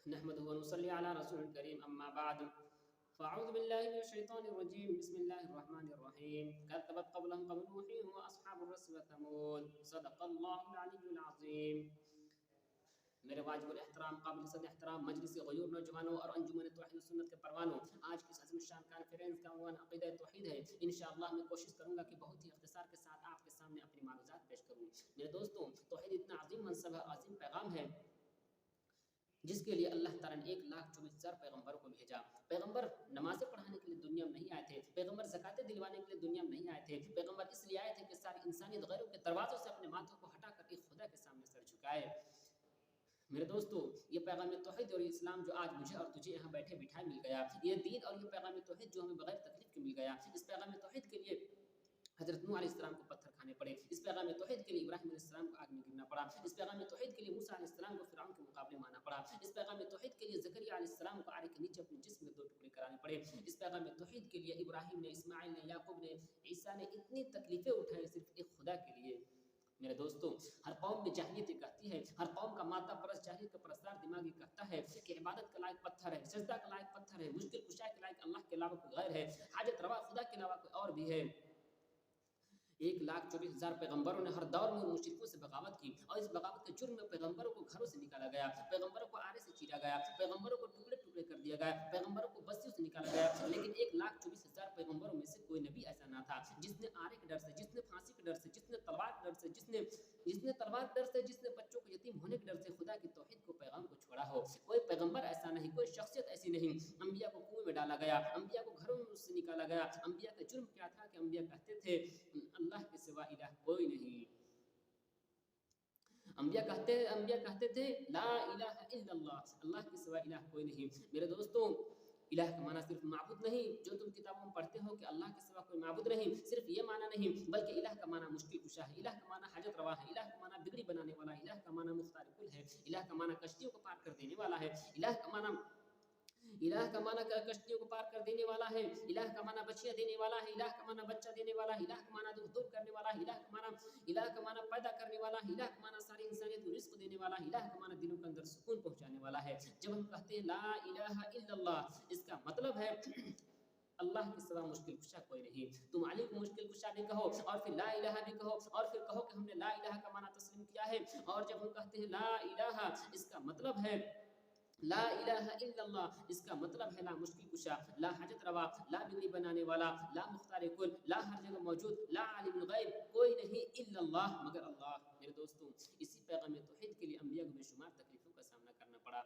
نحمده ونصلي على رسول الكريم أما بعد فأعوذ بالله من الشيطان الرجيم بسم الله الرحمن الرحيم كذبت قبلهم قوم نوح وأصحاب الرس وثمود صدق الله العلي العظيم میرے واجب الاحترام قابل صد احترام مجلس غیور نوجوانوں اور انجمن توحید و سنت کے پروانوں، آج کی اس عظیم الشان کانفرنس کا عنوان عقیدہ توحید ہے۔ انشاءاللہ میں کوشش کروں گا کہ بہت ہی اختصار کے ساتھ آپ کے سامنے اپنی معلومات پیش کروں۔ میرے دوستوں، توحید اتنا عظیم منصب ہے، عظیم پیغام ہے، جس کے لیے اللہ تعالیٰ نے 1,24,000 پیغمبروں کو بھیجا۔ پیغمبر نمازیں پڑھانے کے لیے دنیا میں نہیں آئے تھے، پیغمبر زکاتیں دلوانے کے لیے دنیا میں نہیں آئے تھے، پیغمبر اس لیے آئے تھے کہ ساری انسانیت غیروں کے دروازوں سے اپنے ماتھوں کو ہٹا کر ایک خدا کے سامنے سر جھکائے۔ میرے دوستو، یہ پیغام توحید اور اسلام جو آج مجھے اور تجھے یہاں بیٹھے بٹھائے مل گیا، یہ دین اور یہ پیغام توحید جو ہمیں بغیر تکلیف کے مل گیا، اس پیغام توحید کے لیے حضرت نوح علیہ السلام کو پتھر کھانے پڑے، اس پیغام توحید کے لیے ابراہیم علیہ السلام کو آگ میں گرنا پڑا، اس پیغام توحید کے لیے موسیٰ علیہ السلام کو فرعون کے مقابلے میں آنا پڑا، اس پیغام توحید کے لیے زکریا علیہ السلام کو آرے کے نیچے اپنے جسم میں 2 ٹکڑے کرانے پڑے، اس پیغام توحید کے لیے ابراہیم نے، اسماعیل نے، یعقوب نے، عیسیٰ نے اتنی تکلیفیں اٹھائیں صرف ایک خدا کے لیے۔ میرے دوستوں، ہر قوم میں جاہلیت کہتی ہے، ہر قوم کا مادہ پرست جاہلیت کا پرستار دماغی کہتا ہے کہ عبادت کا لائق پتھر ہے، سجدہ کا لائق پتھر ہے، مشکل کشا کے لائق اللہ کے علاوہ کوئی غیر ہے، حاجت روا خدا کے علاوہ کوئی اور بھی ہے۔ 1,24,000 پیغمبروں نے ہر دور میں مشرکوں سے بغاوت کی، اور اس بغاوت کے جرم میں پیغمبروں کو گھروں سے نکالا گیا، پیغمبروں کو آرے سے چیرا گیا، پیغمبروں کو ٹکڑے ٹکڑے کر دیا گیا، پیغمبروں کو بستیوں سے نکالا گیا، لیکن 1,24,000 پیغمبروں میں سے کوئی نبی ایسا نہ تھا جس نے آرے کے ڈر سے، جس نے پھانسی کے ڈر سے، جس نے تلوار کے ڈر سے، جس نے تلوار کے ڈر سے، جس نے بچوں کو یتیم ہونے کے ڈر سے خدا کی توحید کو، پیغام کو چھوڑا ہو۔ کوئی پیغمبر ایسا نہیں، کوئی شخصیت ایسی نہیں۔ انبیاء کو کنویں میں ڈالا گیا، انبیاء کو گھروں سے نکالا گیا۔ انبیاء کا جرم کیا تھا کہ انبیاء کہتے تھے اللہ کے سوا الہ کوئی نہیں۔ انبیاء کہتے تھے لا الہ الا اللہ، اللہ کے سوا الہ کوئی نہیں۔ میرے دوستوں، الہ کا معنی صرف معبود نہیں جو تم کتابوں میں پڑھتے ہو کہ اللہ کے سوا کوئی معبود نہیں، صرف یہ معنی نہیں، بلکہ الہ کا معنی مشکل کشا ہے، الہ کا معنی حاجت روا ہے، الہ کا معنی بگڑی بنانے والا ہے، الہ کا معنی مختار کل ہے، الہ کا معنی کشتیوں کو پار کر دینے والا ہے، الہ کا معنی کشتیوں کو پار کر دینے والا ہے، الہ کا معنی بچیاں دینے والا ہے، الہ کا معنی بچہ دینے والا ہے، الہ کا معنی دکھ دور کرنے والا ہے، الہ کا معنی پیدا کرنے والا ہے، الہ کا معنی ساری انسانیت کو رزق دینے والا ہے، الہ کا معنی دلوں کے اندر سکون پہنچانے والا ہے۔ جب ہم کہتے ہیں لا الہ الا اللہ، اس کا مطلب ہے اللہ کے سوا مشکل کشا کوئی نہیں۔ تم علی کو مشکل کشا بھی کہو، اور پھر لا الہ بھی کہو، اور پھر کہو کہ ہم نے لا الہ کا معنی تسلیم کیا ہے۔ اور جب ہم کہتے ہیں لا الہ، اس کا مطلب ہے لا الہ الا اللہ، اس کا مطلب ہے لا مشکل کشا، لا حاجت روا، لا بگڑی بنانے والا، لا مختار کل، لا ہر جگہ موجود، لا عالم الغیب، کوئی نہیں الا اللہ مگر اللہ۔ میرے دوستوں، اسی پیغام توحید کے لیے انبیاء کو بے شمار تکلیفوں کا سامنا کرنا پڑا۔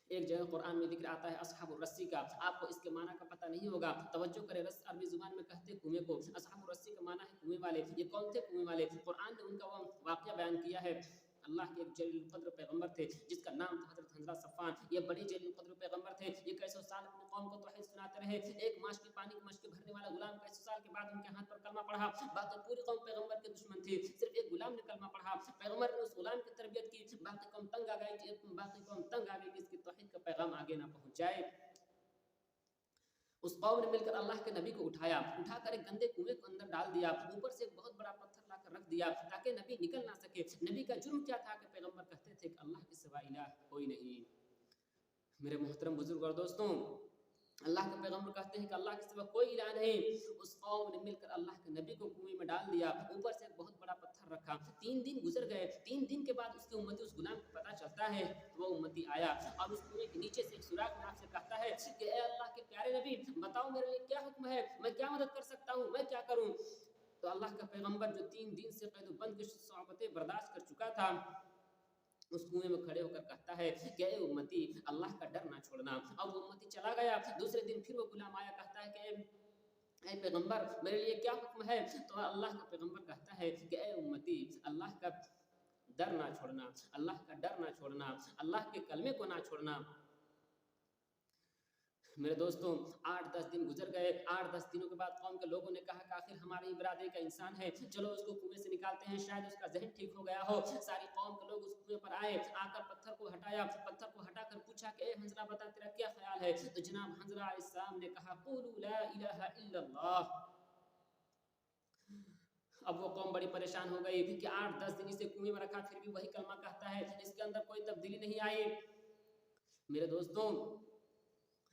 ایک جگہ قرآن میں ذکر آتا ہے اصحاب الرسی کا، آپ کو اس کے معنی کا پتہ نہیں ہوگا، توجہ کریں، رس عربی زبان میں کہتے ہیں کنویں کو، اصحاب الرسی کا معنی ہے کنویں والے۔ یہ کون تھے کنویں والے؟ قرآن نے ان کا وہ واقعہ بیان کیا ہے۔ اللہ کے ایک جلیل القدر پیغمبر تھے جس کا نام تھا حضرت حنظلہ صفان، یہ بڑے جلیل القدر پیغمبر تھے، یہ کئی سو سال اپنی قوم کو توحید سناتے رہے۔ ایک مشک پانی کی مشک بھرنے والا غلام کئی سو سال کے بعد ان کے ہاتھ پر کلمہ پڑھا، باقی پوری قوم پیغمبر کے دشمن تھی، صرف ایک غلام نے کلمہ پڑھا، پیغمبر نے اس غلام کی تربیت کی، باقی قوم تنگ آ گئی کہ اس کی توحید کا پیغام آگے نہ پہنچ جائے۔ اس قوم نے مل کر اللہ کے نبی کو اٹھا کر ایک گندے کنویں کے اندر ڈال دیا، اوپر سے ایک بہت بڑا پتھر لا کر رکھ دیا تاکہ نبی نکل نہ سکے۔ نبی کا جرم کیا تھا کہ پیغمبر کہتے تھے کہ اللہ کے سوا الہ کوئی نہیں۔ میرے محترم بزرگ اور دوستوں، اللہ کے پیغمبر کہتے ہیں کہ اللہ کے سوا کوئی الہ نہیں۔ اس قوم نے مل کر اللہ کے نبی کو کنویں میں ڈال دیا، اوپر سے ایک بہت بڑا پتھر رکھا۔ 3 دن گزر گئے، 3 دن کے بعد اس کے امتی، اس غلام کو پتہ چلتا ہے، وہ امتی آیا اور اس کنویں کے نیچے سے ایک سوراخ میں آپ سے کہتا ہے کہ اے اللہ کے پیارے نبی، بتاؤ میرے لیے کیا حکم ہے، میں کیا مدد کر سکتا ہوں، میں کیا کروں؟ تو اللہ کا پیغمبر جو 3 دن سے قید و بند کی صعوبتیں برداشت کر چکا تھا، اس کنویں میں کھڑے ہو کر کہتا ہے کہ اے امتی، اللہ کا ڈر نہ چھوڑنا۔ اب وہ امتی چلا گیا، دوسرے دن پھر وہ غلام آیا، کہتا ہے کہ اے پیغمبر میرے لیے کیا حکم ہے؟ تو اللہ کا پیغمبر کہتا ہے کہ اے امتی، اللہ کا ڈر نہ چھوڑنا، اللہ کا ڈر نہ چھوڑنا، اللہ کے کلمے کو نہ چھوڑنا۔ میرے دوستوں، 8-10 دن گزر گئے، 8-10 دنوں کے بعد قوم کے لوگوں نے کہا کہ آخر ہماری برادری کا انسان ہے، چلو اس کو کنویں سے نکالتے ہیں، شاید اس کا ذہن ٹھیک ہو گیا ہو۔ ساری قوم کے لوگ اس کنویں پر آئے، آ کر پتھر کو ہٹا کر پوچھا کہ اے حنظلہ بتا تیرا کیا خیال ہے؟ تو جناب حنظلہ علیہ السلام نے کہا قولوا لا الہ الا اللہ۔ اب وہ قوم بڑی پریشان ہو گئی کہ 8-10 دن اسے کنویں میں رکھا، پھر بھی وہی کلمہ کہتا ہے، اس کے اندر کوئی تبدیلی نہیں آئی۔ میرے دوستوں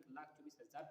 1,24,000